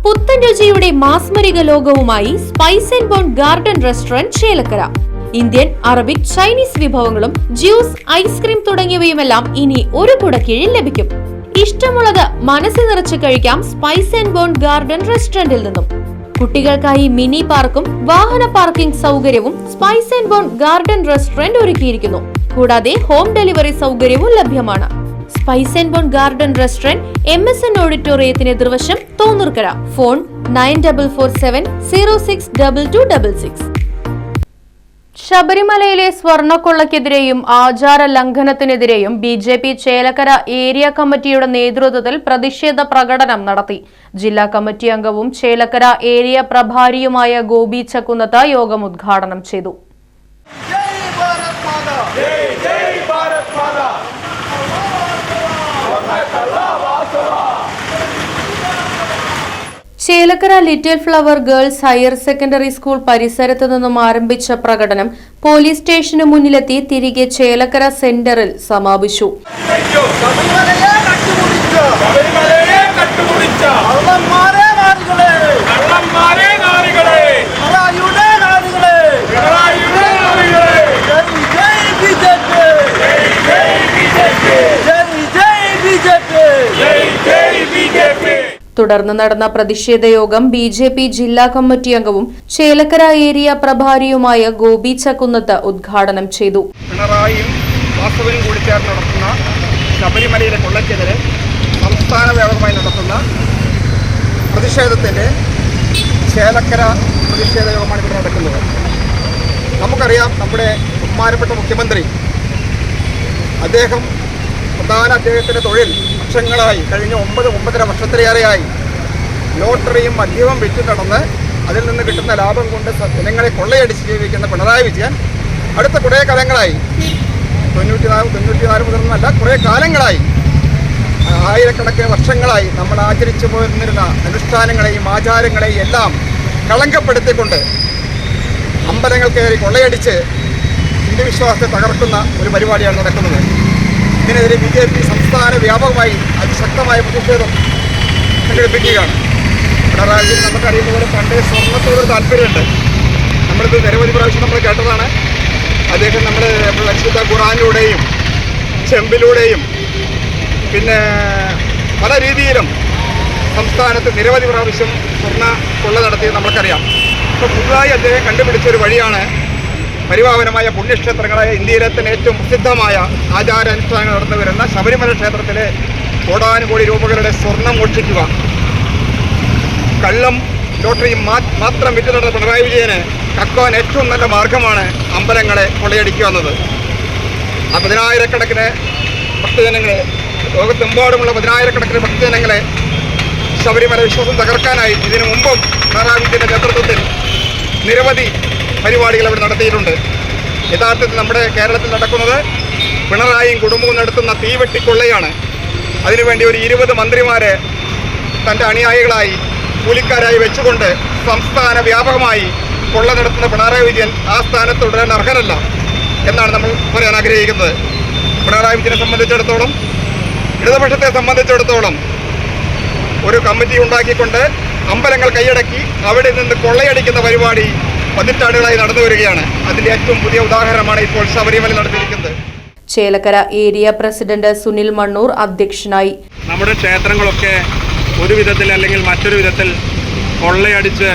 പുത്തൻ രുചിയുടെ മാസ്മരിക ലോകവുമായി Spice and bone garden Restaurant Chelakkara. Indian, Arabic, Chinese വിഭവങ്ങളും ജ്യൂസ്, ഐസ്ക്രീം തുടങ്ങിയവയുമെല്ലാം ഇനി ഒരു കുടക്കീഴിൽ ലഭിക്കും. ഇഷ്ടമുള്ളത് മനസ്സ് നിറച്ച് കഴിക്കാം സ്പൈസ് ആൻഡ് ബോൺ ഗാർഡൻ റെസ്റ്റോറന്റിൽ നിന്നും. കുട്ടികൾക്കായി മിനി പാർക്കും വാഹന പാർക്കിംഗ് സൗകര്യവും spice and bone garden restaurant ഒരുക്കിയിരിക്കുന്നു. കൂടാതെ ഹോം ഡെലിവറി സൗകര്യവും ലഭ്യമാണ്. Spice and bone garden restaurant MSN ഓഡിറ്റോറിയത്തിന് എതിർവശം തോന്നൂർക്കര. ഫോൺ 9447062266. ശബരിമലയിലെ സ്വർണക്കൊള്ളക്കെതിരെയും ആചാര ലംഘനത്തിനെതിരെയും BJP ചേലക്കര ഏരിയ കമ്മിറ്റിയുടെ നേതൃത്വത്തിൽ പ്രതിഷേധ പ്രകടനം നടത്തി. ജില്ലാ കമ്മിറ്റി അംഗവും ചേലക്കര ഏരിയ പ്രഭാരിയുമായ ഗോപി ചക്കുന്നത്ത് യോഗം ഉദ്ഘാടനം ചെയ്തു. Chelakkara little flower girls higher secondary school പരിസരത്ത് നിന്നും ആരംഭിച്ച പ്രകടനം പോലീസ് സ്റ്റേഷന് മുന്നിലെത്തി തിരികെ ചേലക്കര സെന്ററിൽ സമാപിച്ചു. തുടർന്ന് നടന്ന പ്രതിഷേധ യോഗം BJP ജില്ലാ കമ്മിറ്റി അംഗവും ചേലക്കര ഏരിയ പ്രഭാരിയുമായ ഗോപി ചക്കുന്നത്ത് ഉദ്ഘാടനം ചെയ്തു. പിണറായിയും വാസവനും കൂടി ചേർന്ന് നടത്തുന്ന ശബരിമലയിലെ കൊള്ളയ്ക്കെതിരെ സംസ്ഥാന വ്യാപകമായി നടത്തുന്ന പ്രതിഷേധത്തിന്റെ ചേലക്കര പ്രതിഷേധ യോഗമാണ് ഇവിടെ നടക്കുന്നത്. നമുക്കറിയാം, നമ്മുടെ ബഹുമാനപ്പെട്ട മുഖ്യമന്ത്രി അദ്ദേഹത്തിന്റെ തൊഴിൽ വർഷങ്ങളായി, കഴിഞ്ഞ 9-9.5 വർഷത്തിലേറെയായി ലോട്ടറിയും മദ്യവും വിറ്റ് നടന്ന് അതിൽ നിന്ന് കിട്ടുന്ന ലാഭം കൊണ്ട് ജനങ്ങളെ കൊള്ളയടിച്ച് ജീവിക്കുന്ന പിണറായി വിജയൻ അടുത്ത കുറേ കാലങ്ങളായി, 94 മുതലൊന്നല്ല, കുറേ കാലങ്ങളായി, ആയിരക്കണക്കിന് വർഷങ്ങളായി നമ്മൾ ആചരിച്ചു പോയിരുന്നിരുന്ന അനുഷ്ഠാനങ്ങളെയും ആചാരങ്ങളെയും എല്ലാം കളങ്കപ്പെടുത്തിക്കൊണ്ട് അമ്പലങ്ങൾ കയറി കൊള്ളയടിച്ച് ഹിന്ദുവിശ്വാസത്തെ തകർക്കുന്ന ഒരു പരിപാടിയാണ് നടക്കുന്നത്. ഇതിനെതിരെ BJP സംസ്ഥാന വ്യാപകമായി അതിശക്തമായ പ്രതിഷേധം സംഘടിപ്പിക്കുകയാണ്. പിണറായി വിജയൻ നമുക്കറിയുന്ന പോലെ പണ്ടേ സ്വർണ്ണത്തോടൊരു താല്പര്യമുണ്ട്. നമ്മളിത് നിരവധി പ്രാവശ്യം നമ്മൾ കേട്ടതാണ്. അദ്ദേഹം പരിശുദ്ധ ഖുർആനിലൂടെയും ചെമ്പിലൂടെയും പിന്നെ പല രീതിയിലും സംസ്ഥാനത്ത് നിരവധി പ്രാവശ്യം സ്വർണ്ണ കൊള്ള നടത്തിയത് നമുക്കറിയാം. ഇപ്പോൾ പുതുതായി അദ്ദേഹം കണ്ടുപിടിച്ചൊരു വഴിയാണ് പരിപാവനമായ പുണ്യക്ഷേത്രങ്ങളായ ഇന്ത്യയിലെ തന്നെ ഏറ്റവും പ്രസിദ്ധമായ ആചാരാനുഷ്ഠാനങ്ങൾ നടന്നു വരുന്ന ശബരിമല ക്ഷേത്രത്തിലെ കോടാനുകോടി രൂപകളുടെ സ്വർണം മോഷ്ടിക്കുക. കള്ളം ലോട്ടറിയും മാത്രം വിറ്റ് നടന്ന പിണറായി വിജയന് കക്കുവാൻ ഏറ്റവും നല്ല മാർഗമാണ് അമ്പലങ്ങളെ കൊള്ളയടിക്കുക എന്നത്. ആ 10,000-കണക്കിന് ഭക്തജനങ്ങളെ, ലോകത്തെമ്പാടുമുള്ള 10,000-കണക്കിന് ഭക്തജനങ്ങളെ ശബരിമല വിശ്വാസം തകർക്കാനായി ഇതിനു മുമ്പും പിണറായി വിജയന്റെ നേതൃത്വത്തിൽ നിരവധി പരിപാടികൾ അവിടെ നടത്തിയിട്ടുണ്ട്. യഥാർത്ഥത്തിൽ നമ്മുടെ കേരളത്തിൽ നടക്കുന്നത് പിണറായിയും കുടുംബവും നടത്തുന്ന തീവെട്ടിക്കൊള്ളയാണ്. അതിനുവേണ്ടി ഒരു 20 മന്ത്രിമാരെ തൻ്റെ അനുയായികളായി, കൂലിക്കാരായി വെച്ചുകൊണ്ട് സംസ്ഥാന വ്യാപകമായി കൊള്ള നടത്തുന്ന പിണറായി വിജയൻ ആ സ്ഥാനത്ത് തുടരാൻ അർഹനല്ല എന്നാണ് നമ്മൾ പറയാൻ ആഗ്രഹിക്കുന്നത്. പിണറായി വിജയനെ സംബന്ധിച്ചിടത്തോളം, ഇടതുപക്ഷത്തെ സംബന്ധിച്ചിടത്തോളം ഒരു കമ്മിറ്റി ഉണ്ടാക്കിക്കൊണ്ട് അമ്പലങ്ങൾ കൈയടക്കി അവിടെ നിന്ന് കൊള്ളയടിക്കുന്ന പരിപാടി പതിറ്റാണ്ടുകളായി നടന്നു വരികയാണ്. അതിന്റെ ഏറ്റവും പുതിയ ഉദാഹരണമാണ് ഇപ്പോൾ ശബരിമല നടത്തിയിരിക്കുന്നത്. ചേലക്കര ഏരിയ പ്രസിഡന്റ് സുനിൽ മണ്ണൂർ അധ്യക്ഷനായി. നമ്മുടെ ക്ഷേത്രങ്ങളൊക്കെ ഒരു വിധത്തിൽ അല്ലെങ്കിൽ മറ്റൊരു വിധത്തിൽ കൊള്ളയടിച്ച്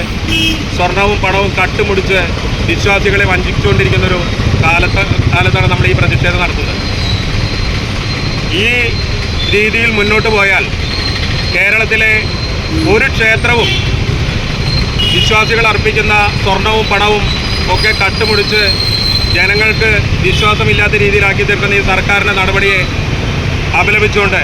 സ്വർണവും പണവും കട്ടുമുടിച്ച് വിശ്വാസികളെ വഞ്ചിച്ചുകൊണ്ടിരിക്കുന്ന ഒരു കാലത്താണ് നമ്മൾ ഈ പ്രതിഷേധം നടത്തുന്നത്. ഈ രീതിയിൽ മുന്നോട്ട് പോയാൽ കേരളത്തിലെ ഒരു ക്ഷേത്രവും വിശ്വാസികൾ അർപ്പിക്കുന്ന സ്വർണവും പണവും ഒക്കെ കട്ടുമുടിച്ച് ജനങ്ങൾക്ക് വിശ്വാസമില്ലാത്ത രീതിയിലാക്കി തീർക്കുന്ന ഈ സർക്കാരിന്റെ നടപടിയെ അപലപിച്ചുകൊണ്ട്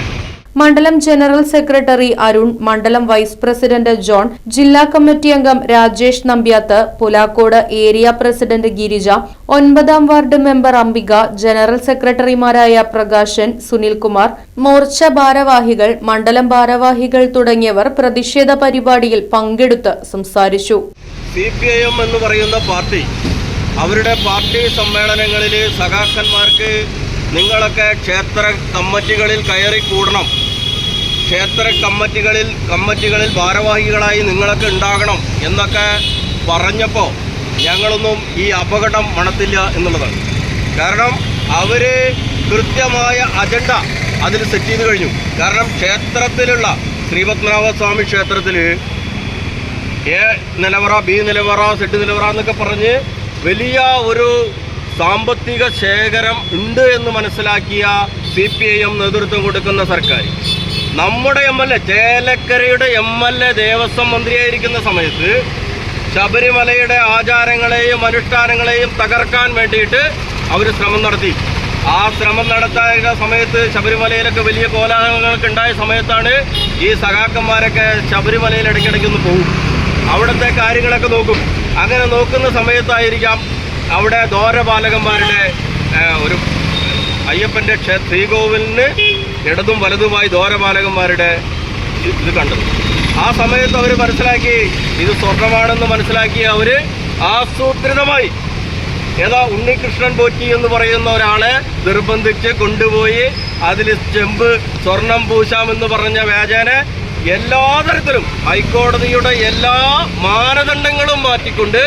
മണ്ഡലം ജനറൽ സെക്രട്ടറി അരുൺ, മണ്ഡലം വൈസ് പ്രസിഡന്റ് ജോൺ, ജില്ലാ കമ്മിറ്റി അംഗം Rajesh Nambiath, Pulakode area president Girija, 9ാം ward member Ambika, general സെക്രട്ടറിമാരായ പ്രകാശൻ, സുനിൽകുമാർ, മോർച്ച ഭാരവാഹികൾ, മണ്ഡലം ഭാരവാഹികൾ തുടങ്ങിയവർ പ്രതിഷേധ പരിപാടിയിൽ പങ്കെടുത്ത് സംസാരിച്ചു. CPIM എന്ന് പറയുന്ന പാർട്ടി അവരുടെ പാർട്ടി സമ്മേളനങ്ങളിൽ സഖാക്കന്മാർക്ക് നിങ്ങളൊക്കെ ക്ഷേത്ര കമ്മിറ്റികളിൽ കയറി കൂടണം, ക്ഷേത്ര കമ്മിറ്റികളിൽ ഭാരവാഹികളായി നിങ്ങളൊക്കെ ഉണ്ടാകണം എന്നൊക്കെ പറഞ്ഞപ്പോൾ ഞങ്ങളൊന്നും ഈ അപകടം മണത്തില്ല എന്നുള്ളതാണ്. കാരണം അവർ കൃത്യമായ അജണ്ട അതിൽ സെറ്റ് ചെയ്ത് കഴിഞ്ഞു. കാരണം ക്ഷേത്രത്തിലുള്ള ശ്രീപത്മനാഭസ്വാമി ക്ഷേത്രത്തിൽ എ നിലവറ, ബി നിലവറ, സെഡ് നിലവറ എന്നൊക്കെ പറഞ്ഞ് വലിയ ഒരു സാമ്പത്തിക ശേഖരം ഉണ്ട് എന്ന് മനസ്സിലാക്കിയ CPIM നേതൃത്വം കൊടുക്കുന്ന സർക്കാർ നമ്മുടെ MLA ചേലക്കരയുടെ MLA ദേവസ്വം മന്ത്രിയായിരിക്കുന്ന സമയത്ത് ശബരിമലയുടെ ആചാരങ്ങളെയും അനുഷ്ഠാനങ്ങളെയും തകർക്കാൻ വേണ്ടിയിട്ട് അവർ ശ്രമം നടത്തി. ആ ശ്രമം നടത്തുന്ന സമയത്ത് ശബരിമലയിലൊക്കെ വലിയ കോലാഹലങ്ങളൊക്കെ ഉണ്ടായ സമയത്താണ് ഈ സഖാക്കന്മാരൊക്കെ ശബരിമലയിൽ ഇടയ്ക്കിടയ്ക്കൊന്ന് പോകും, അവിടുത്തെ കാര്യങ്ങളൊക്കെ നോക്കും. അങ്ങനെ നോക്കുന്ന സമയത്തായിരിക്കാം അവിടെ ദ്വാരപാലകന്മാരുടെ ഒരു അയ്യപ്പൻ്റെ ശ്രീകോവിലിന് ഇടതും വലതുമായി ദ്വാരപാലകന്മാരുടെ ഇത് കണ്ടത്. ആ സമയത്ത് അവർ മനസ്സിലാക്കി ഇത് സ്വർണ്ണമാണെന്ന് മനസ്സിലാക്കി അവർ ആസൂത്രിതമായി ഉണ്ണികൃഷ്ണൻ പോറ്റി എന്ന് പറയുന്ന ഒരാളെ നിർബന്ധിച്ച് കൊണ്ടുപോയി അതിൽ ചെമ്പ് സ്വർണം പൂശാമെന്ന് പറഞ്ഞ വ്യാജേന എല്ലാ തരത്തിലും ഹൈക്കോടതിയുടെ എല്ലാ മാനദണ്ഡങ്ങളും മാറ്റിക്കൊണ്ട്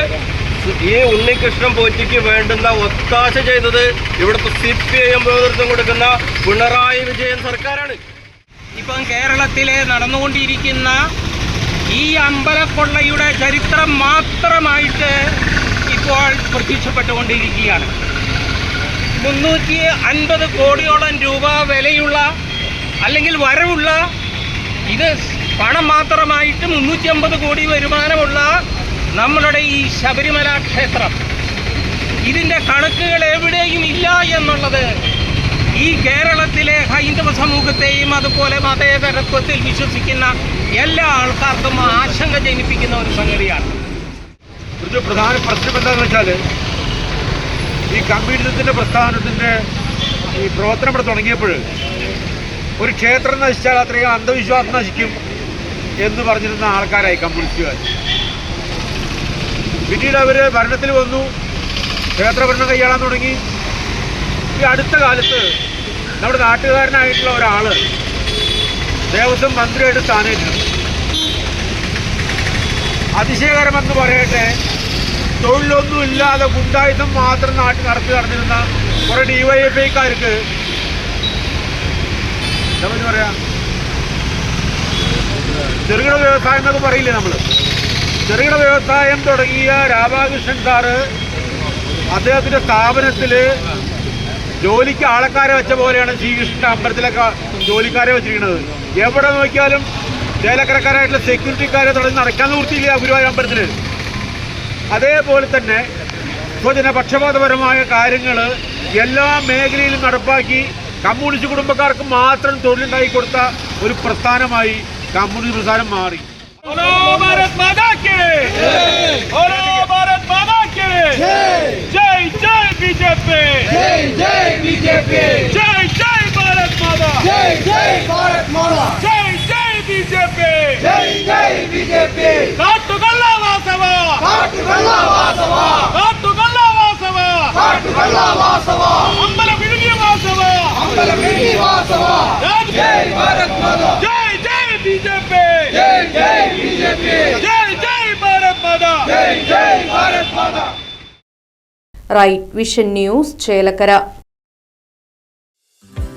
ഈ ഉണ്ണികൃഷ്ണൻ പോറ്റിക്ക് വേണ്ടുന്ന ഒത്താശ ചെയ്തത് ഇവിടുത്തെ CPIM നേതൃത്വം കൊടുക്കുന്ന പിണറായി വിജയൻ സർക്കാരാണ്. ഇപ്പം കേരളത്തിലെ നടന്നുകൊണ്ടിരിക്കുന്ന ഈ അമ്പലക്കൊള്ളയുടെ ചരിത്രം മാത്രമായിട്ട് ഇപ്പോൾ പ്രത്യക്ഷപ്പെട്ടുകൊണ്ടിരിക്കുകയാണ്. 350 കോടിയോളം രൂപ വിലയുള്ള അല്ലെങ്കിൽ വരവുള്ള ഇത് പണം മാത്രമായിട്ട് 350 കോടി വരുമാനമുള്ള നമ്മളുടെ ഈ ശബരിമല ക്ഷേത്രം, ഇതിൻ്റെ കണക്കുകൾ എവിടെയും ഇല്ല എന്നുള്ളത് ഈ കേരളത്തിലെ ഹൈന്ദവ സമൂഹത്തെയും അതുപോലെ മതേതരത്വത്തിൽ വിശ്വസിക്കുന്ന എല്ലാ ആൾക്കാർക്കും ആശങ്ക ജനിപ്പിക്കുന്ന ഒരു സംഗതിയാണ്. ഒരു പ്രധാന പ്രശ്നം എന്താണെന്ന് വെച്ചാൽ ഈ കമ്മ്യൂണിസത്തിൻ്റെ പ്രസ്ഥാനത്തിൻ്റെ ഈ പ്രവർത്തനം ഇവിടെ തുടങ്ങിയപ്പോൾ ഒരു ക്ഷേത്രം നശിച്ചാൽ അത്രയും അന്ധവിശ്വാസം നശിക്കും എന്ന് പറഞ്ഞിരുന്ന ആൾക്കാരായി കമ്മ്യൂണിസ്റ്റുകാർ. പിന്നീട് അവർ ഭരണത്തിൽ വന്നു, ക്ഷേത്രഭരണം കൈയാളാൻ തുടങ്ങി. ഈ അടുത്ത കാലത്ത് നമ്മുടെ നാട്ടുകാരനായിട്ടുള്ള ഒരാൾ ദേവസ്വം മന്ത്രിയായിട്ട് സ്ഥാനേറ്റു. അതിശയകരമെന്ന് പറയട്ടെ, തൊഴിലൊന്നുമില്ലാതെ ഗുണ്ടായുധം മാത്രം നാട്ടിൽ നടന്നിരുന്ന കുറേ DYFIക്കാർക്ക് എന്താ പറയാ, ചെറുകിട വ്യവസായം എന്നൊക്കെ പറയില്ലേ നമ്മൾ, ചെറുകിട വ്യവസായം തുടങ്ങിയ രാധാകൃഷ്ണൻ സാറ് അദ്ദേഹത്തിൻ്റെ സ്ഥാപനത്തിൽ ജോലിക്ക് ആൾക്കാരെ വെച്ച പോലെയാണ് ശ്രീകൃഷ്ണൻ്റെ അമ്പലത്തിലൊക്കെ ജോലിക്കാരെ വെച്ചിരിക്കുന്നത്. എവിടെ നോക്കിയാലും ചേലക്കരക്കാരായിട്ടുള്ള സെക്യൂരിറ്റിക്കാരെ തുടങ്ങി നടക്കാൻ നിർത്തിയില്ല ഗുരുവായൂർ അമ്പലത്തിൽ. അതേപോലെ തന്നെ സ്വജന പക്ഷപാതപരമായ കാര്യങ്ങൾ എല്ലാ മേഖലയിലും നടപ്പാക്കി കമ്മ്യൂണിസ്റ്റ് കുടുംബക്കാർക്ക് മാത്രം തൊഴിലുണ്ടാക്കി കൊടുത്ത ഒരു പ്രസ്ഥാനമായി കമ്മ്യൂണിസ്റ്റ് പ്രസ്ഥാനം മാറി. Right Vision News, Chelakkara.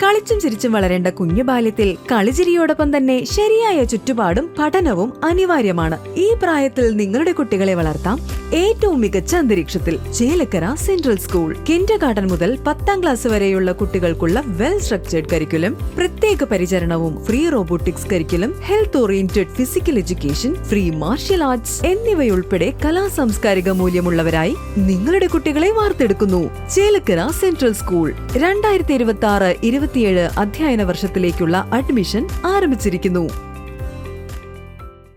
കളിച്ചും ചിരിച്ചും വളരേണ്ട കുഞ്ഞു ബാല്യത്തിൽ കളിചിരിയോടൊപ്പം തന്നെ ശരിയായ ചുറ്റുപാടും പഠനവും അനിവാര്യമാണ്. ഈ പ്രായത്തിൽ നിങ്ങളുടെ കുട്ടികളെ വളർത്താം ഏറ്റവും മികച്ച അന്തരീക്ഷത്തിൽ. Chelakkara central school. കിൻഡർഗാർട്ടൻ മുതൽ 10ാം ക്ലാസ് വരെയുള്ള കുട്ടികൾക്കുള്ള വെൽ സ്ട്രക്ചേർഡ് കരിക്കുലം, പ്രത്യേക പരിചരണവും free robotics curriculum, health oriented physical education, free martial arts എന്നിവയുൾപ്പെടെ കലാസാംസ്കാരിക മൂല്യമുള്ളവരായി നിങ്ങളുടെ കുട്ടികളെ വാർത്തെടുക്കുന്നു. ചേലക്കര സെൻട്രൽ സ്കൂൾ 2026-27 അധ്യയന വർഷത്തിലേക്കുള്ള അഡ്മിഷൻ ആരംഭിച്ചിരിക്കുന്നു.